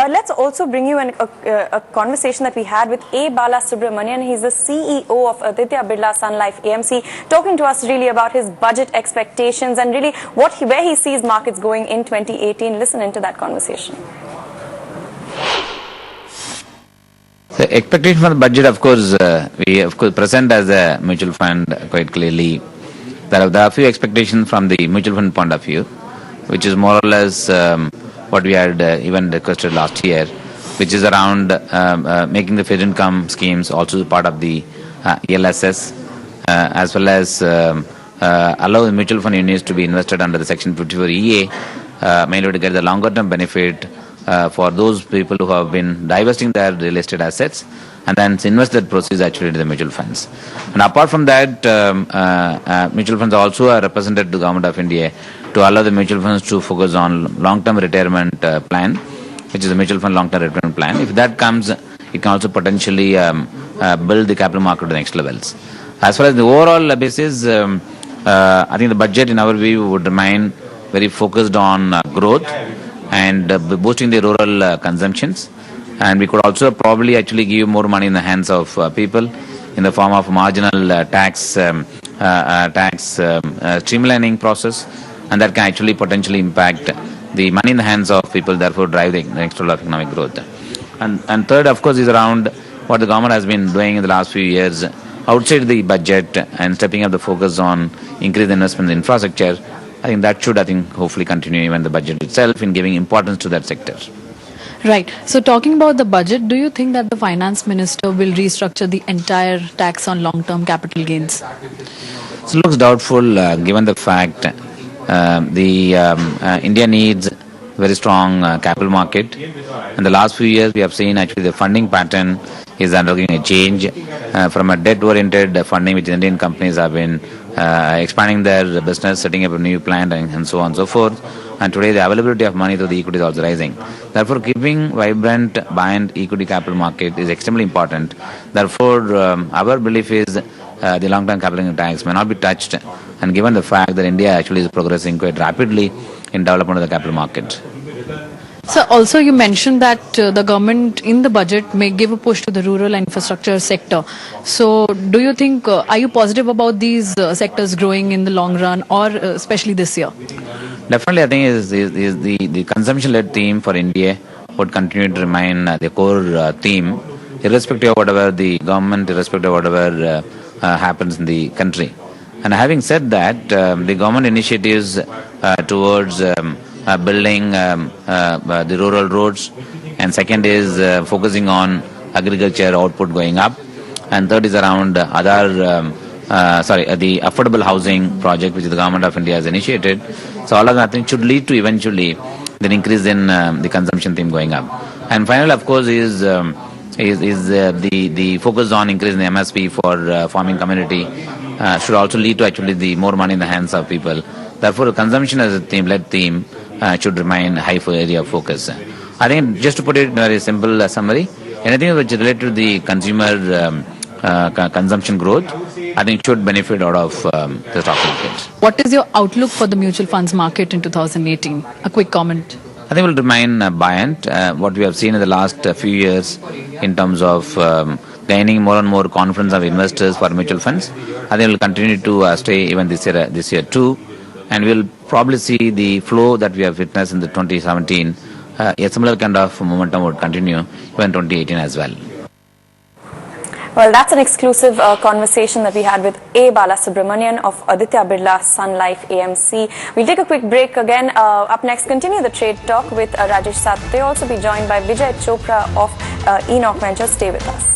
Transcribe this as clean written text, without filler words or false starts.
Let's also bring you a conversation that we had with Balasubramanian. He's the CEO of Aditya Birla Sun Life AMC, talking to us really about his budget expectations and really where he sees markets going in 2018. Listen into that conversation. The expectation for the budget, of course, we present as a mutual fund quite clearly. There are a few expectations from the mutual fund point of view, which is more or less what we had even requested last year, which is around making the fixed income schemes also part of the ELSS, as well as allow the mutual fund units to be invested under the Section 54 EA, mainly to get the longer term benefit for those people who have been divesting their real estate assets and then invest that proceeds actually into the mutual funds. And apart from that, mutual funds also are represented to the Government of India to allow the mutual funds to focus on long-term retirement plan, which is a mutual fund long-term retirement plan. If that comes, it can also potentially build the capital market to the next levels. As far as the overall basis, I think the budget in our view would remain very focused on growth and boosting the rural consumptions. And we could also probably actually give more money in the hands of people in the form of marginal tax streamlining process, and that can actually potentially impact the money in the hands of people, therefore drive the next level of economic growth. And third, of course, is around what the government has been doing in the last few years outside the budget and stepping up the focus on increased investment in infrastructure. I think that should, hopefully continue even the budget itself in giving importance to that sector. Right. So talking about the budget, do you think that the finance minister will restructure the entire tax on long-term capital gains? It looks doubtful given the fact India needs very strong capital market. In the last few years, we have seen actually the funding pattern is undergoing a change from a debt-oriented funding, which Indian companies have been expanding their business, setting up a new plant, and so on and so forth. And today, the availability of money through the equity is also rising. Therefore, keeping vibrant, buoyant equity capital market is extremely important. Therefore, our belief is the long-term capital tax may not be touched, and given the fact that India actually is progressing quite rapidly in development of the capital market. So also you mentioned that the government in the budget may give a push to the rural infrastructure sector. So do you think, are you positive about these sectors growing in the long run, or especially this year? Definitely, I think is the consumption-led theme for India would continue to remain the core theme, irrespective of whatever the government, irrespective of whatever happens in the country. And having said that, the government initiatives towards building the rural roads, and second is focusing on agriculture output going up, and third is around the affordable housing project which the Government of India has initiated. So all of that, I think, should lead to eventually the increase in the consumption theme going up. And finally, of course, is the focus on increasing the MSP for farming community should also lead to actually the more money in the hands of people. Therefore, consumption as a theme-led theme should remain high for area of focus. I think, just to put it in a very simple summary, anything which is related to the consumer consumption growth, I think should benefit out of the stock market. What is your outlook for the mutual funds market in 2018? A quick comment. I think it will remain buoyant. What we have seen in the last few years in terms of gaining more and more confidence of investors for mutual funds, I think it will continue to stay even this year too. And we'll probably see the flow that we have witnessed in the 2017. A similar kind of momentum would continue in 2018 as well. Well, that's an exclusive conversation that we had with Balasubramanian of Aditya Birla Sun Life AMC. We'll take a quick break again. Up next, continue the trade talk with Rajesh Satte. They'll also be joined by Vijay Chopra of Enoch Ventures. Stay with us.